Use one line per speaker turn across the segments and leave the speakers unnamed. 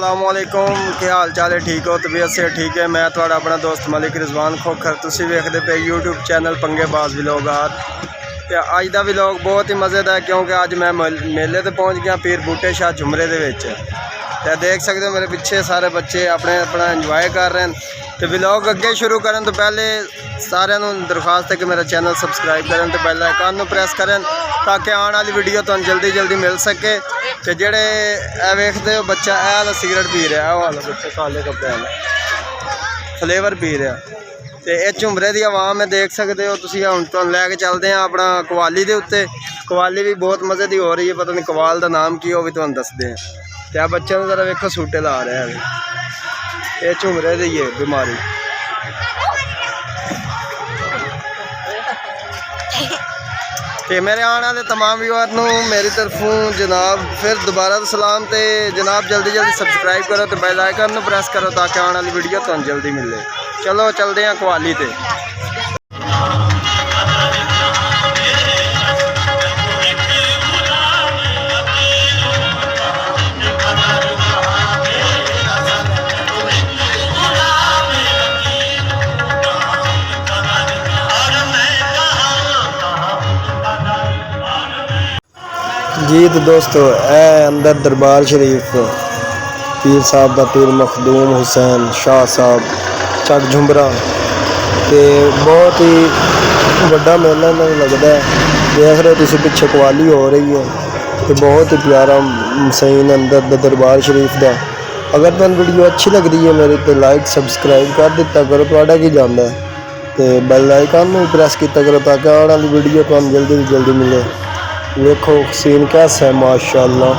अस्सलामुअलैकुम, क्या हाल चाल है? ठीक हो? तबीयत से ठीक है? मैं थोड़ा अपना दोस्त मलिक रिजवान खोखर, तुसी वेखदे पे यूट्यूब चैनल पंगेबाज व्लॉगार। तो अज का व्लॉग बहुत ही मज़ेदार है क्योंकि अज मैं मेले ते पहुँच गया पीर बूटे शाह झुमरे दे विच। तो देख सकते हो मेरे पिछे सारे बच्चे अपना इंजॉय कर रहे हैं। तो व्लॉग अगे शुरू करें तो पहले सारे दरखास्त है कि मेरा चैनल सबसक्राइब करें तो बेल आइकन प्रेस करें ताकि आने वाली वीडियो तो जल्दी जल्दी मिल सके। तो जेड़े वेखते हो बच्चा ए सिगरेट पी रहा है, वाला बच्चा काले कपड़े वाला फ्लेवर पी रहा। तो ये झुमरे की आवाम है, देख सकते हो तुम। हम तो लैके चलते हैं अपना कवाली के उत्ते। कवाली भी बहुत मज़े की हो रही है, पता नहीं कवाल का नाम की हो भी तुम दसते हैं। तो बच्चों को जरा वेखो सूटे ला रहे हैं, ये झुमरे की है बीमारी। तो मेरे आने वाले तमाम व्यूअर को मेरी तरफों जनाब फिर दोबारा सलाम। तो जनाब जल्दी जल्दी सब्सक्राइब करो तो बेल आइकन प्रेस करो ताकि आने वाली वीडियो तो जल्दी मिले। चलो चलते हैं कवाली ते। जी तो दोस्तों अंदर दरबार शरीफ पीर साहब का पीर मखदूम हुसैन शाह साहब चक झुंबरा। तो बहुत ही बड़ा मेला लगता है, देख रहे हो तुम पिछे कवाली हो रही है। तो बहुत ही प्यारा सीन अंदर दरबार शरीफ का। अगर तुम वीडियो अच्छी लग रही है मेरी तो लाइक सब्सक्राइब कर दिता करो, थोड़ा की जाना है। तो बेल आइकन भी प्रेस किया करो ताकि आने वाली वीडियो तो जल्दी जल्दी मिले। देखो सीन कैसा है माशाअल्लाह।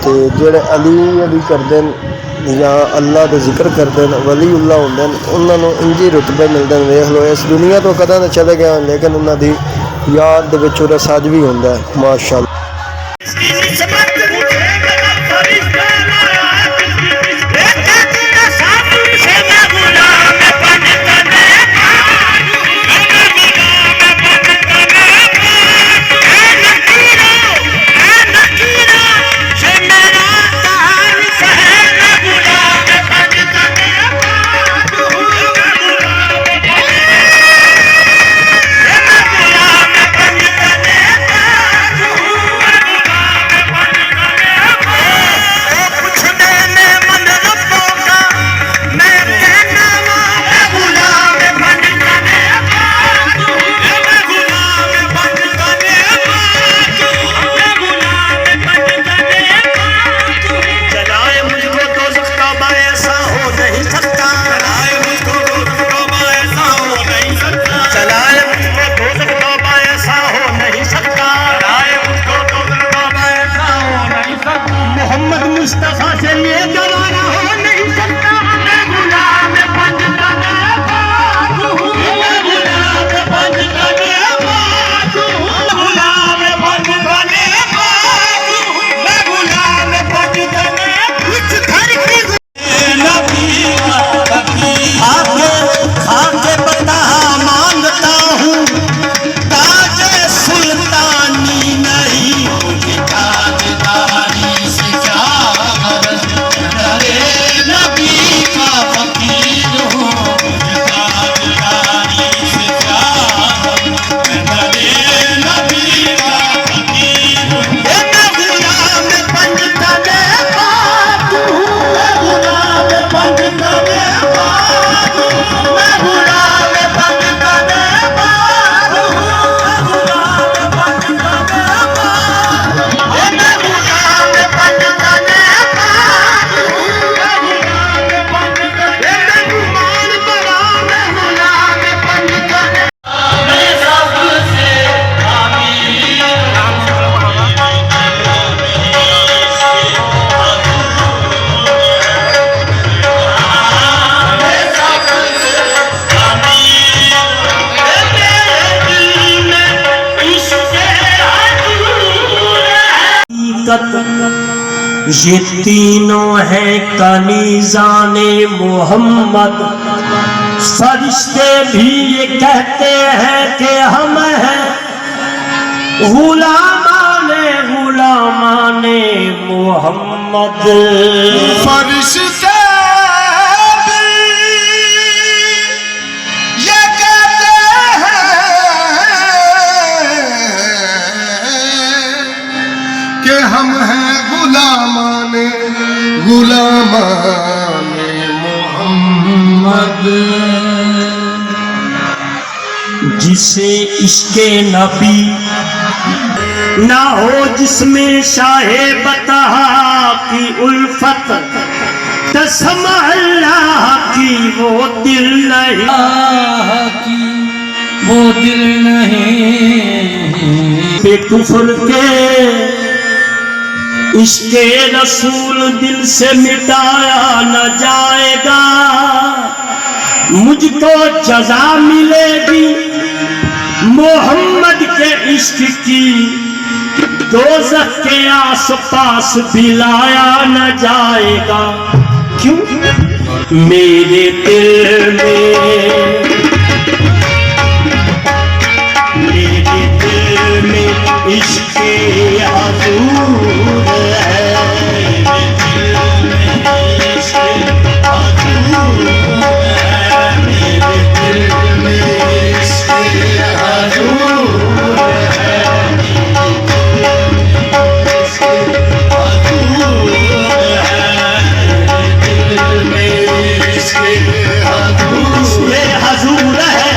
तो जेड़े अली करते हैं या अल्लाह का जिक्र करते हैं, वली उल्लाह होंगे, उन्होंने इंजी रुतबे मिलते हैं। देख लो इस दुनिया तो कदा नहीं चले गए लेकिन उन्होंने याद सज भी होंगे माशाअल्लाह।
ये तीनों हैं कनीज़ाने मोहम्मद। फरिश्ते भी ये कहते हैं कि हम हैं गुलामाने मोहम्मद। मोहम्मद।
फरिश्ते भी ये कहते हैं कि हम हैं गुलामाने मोहम्मद।
जिसे इश्के नबी ना हो, जिसमें शाहे बता की उल्फत, कसम अल्लाह की वो दिल नहीं बेकुफर के इश्के रसूल दिल से मिटाया न जाएगा। मुझको जजा मिलेगी मोहम्मद के इश्क की, दोज़ख के आस पास भी लाया न जाएगा। क्यों? मेरे दिल में इश्क हुजूर है।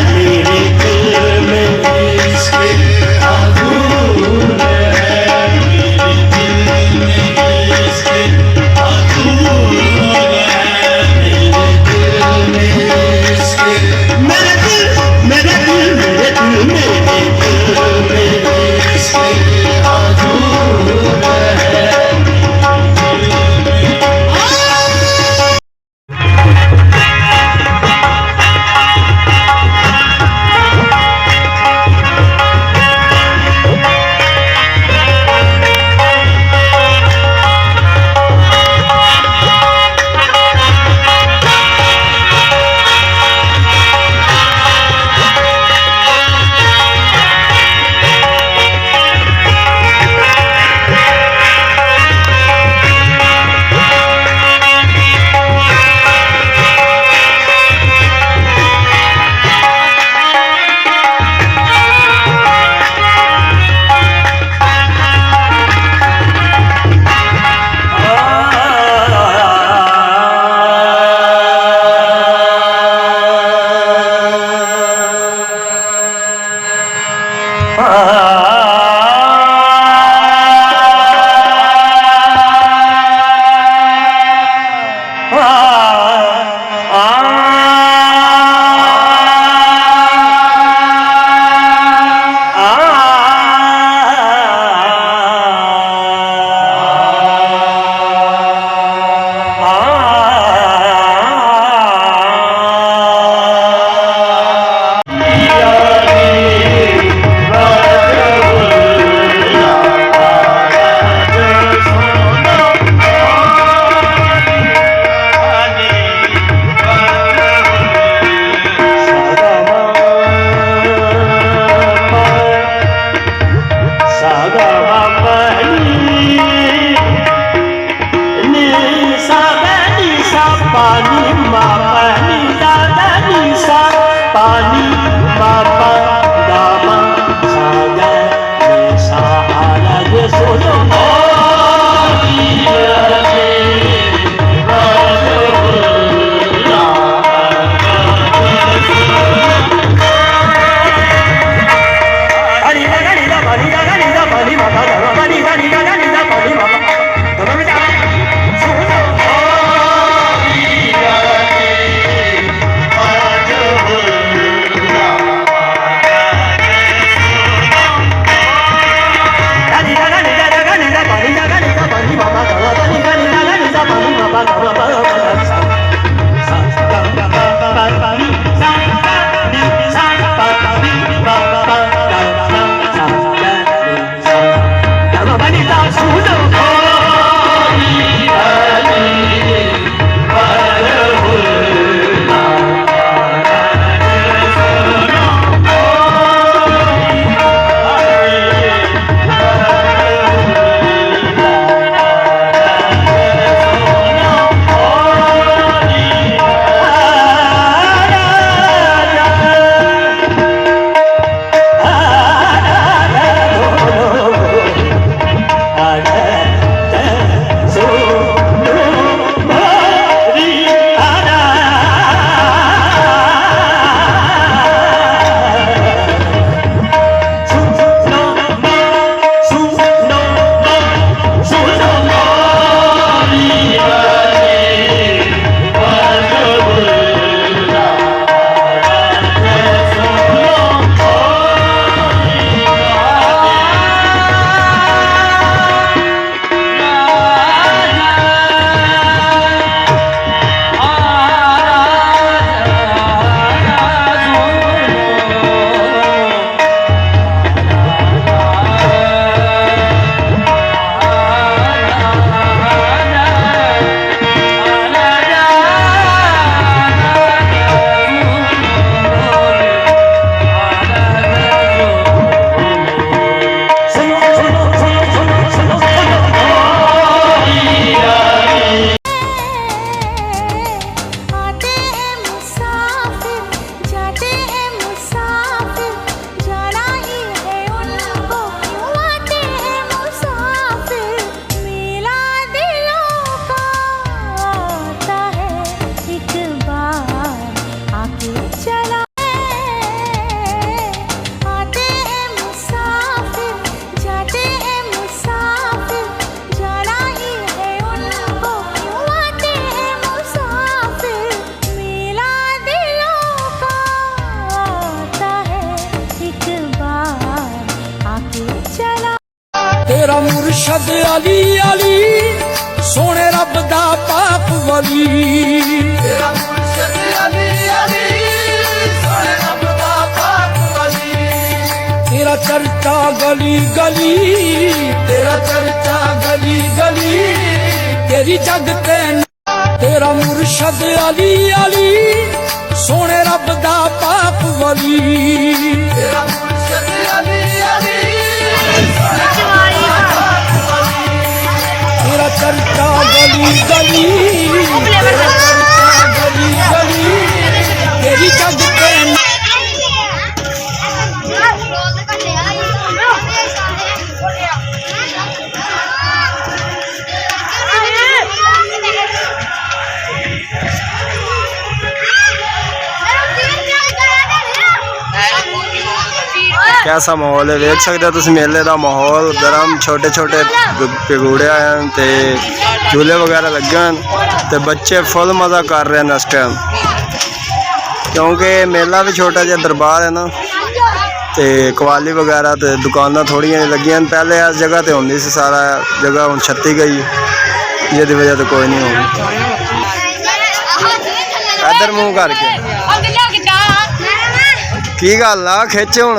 मुर्शद अली अली सोने रब दा पाक वली तेरा मुर्शद अली अली सोने रब दा पाक वली तेरा चर्चा गली गली तेरा चर्चा गली गली तेरी जग ते तेरा मुर्शद अली अली सोने रब दा पाक वली तेरा मुर्शद अली अली तेरा चर्चा गली गली तेरा चर्चा गली गली तेरी जग पे
कैसा माहौल है देख सकते हो तुम मेले का माहौल गर्म छोटे छोटे पगूड़े हैं ते झूले वगैरह लगे हैं ते बच्चे फुल मज़ा कर रहे हैं इस टाइम क्योंकि मेला भी छोटा जिहा दरबार है ना ते कवाली वगैरह ते दुकाना थोड़ियां लगी हैं पहले इस जगह ते होंदी सी सारा जगह हुण छत्ती गई जिहदी वजह तो कोई नहीं होगी इधर मुँह करके की गल आ खिच हुण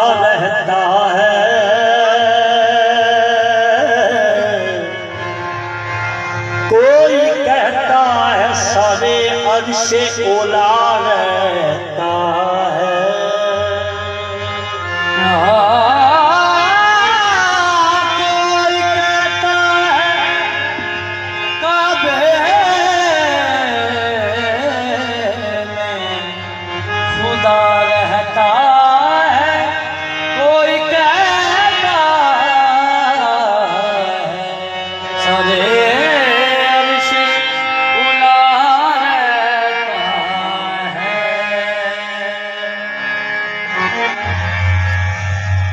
रहता है कोई कहता है सारे अर्शे ओला रहता है कोई कहता है काबे में खुदा रहता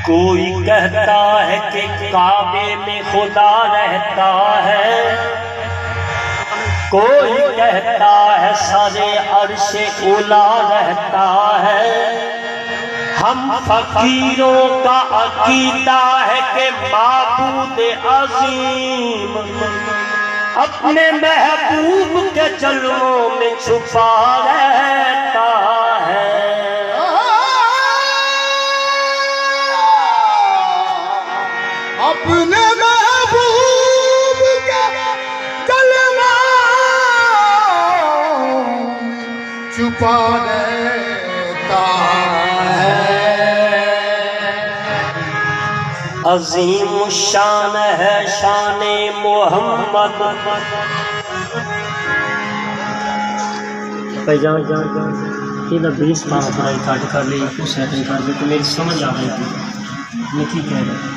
कोई कहता है कि काबे में खुदा रहता है कोई कहता है सारे अर्शे उला रहता है हम फकीरों का अकीदा है कि माबूद अजीम अपने महबूब के जलवों में छुपा रहता है
अपने महबूब के जलवा छुपा रहता है
अजीम शान है शान मोहम्मद भाई जान जान जान ये 20 पास पढ़ाई काट कर ली कुछ सेटिंग कर दी तो मेरी समझ आ गई थी मैं ठीक कह रहा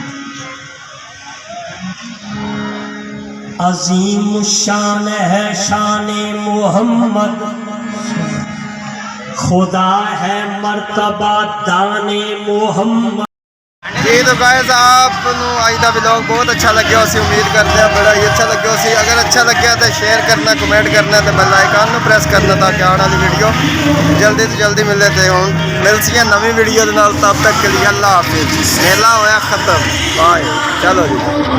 अजीम शान है शान मोहम्मद खुदा है मर्तबा दाने मोहम्मद
जी तो गाइस आपनू अज का व्लॉग बहुत अच्छा लग्या उसी उम्मीद करते हैं बड़ा ही अच्छा लग्या उसी अगर अच्छा लग्या तो शेयर करना कमेंट करना तो बेल आइकन नू प्रेस करना ताकि आने वाली वीडियो जल्दी तो जल्दी मिले तो हूँ मिलती है नवी वीडियो के नाल तब तक के लिए अल्लाह हाफिज़ मेला होया खत्म बाय चलो जी।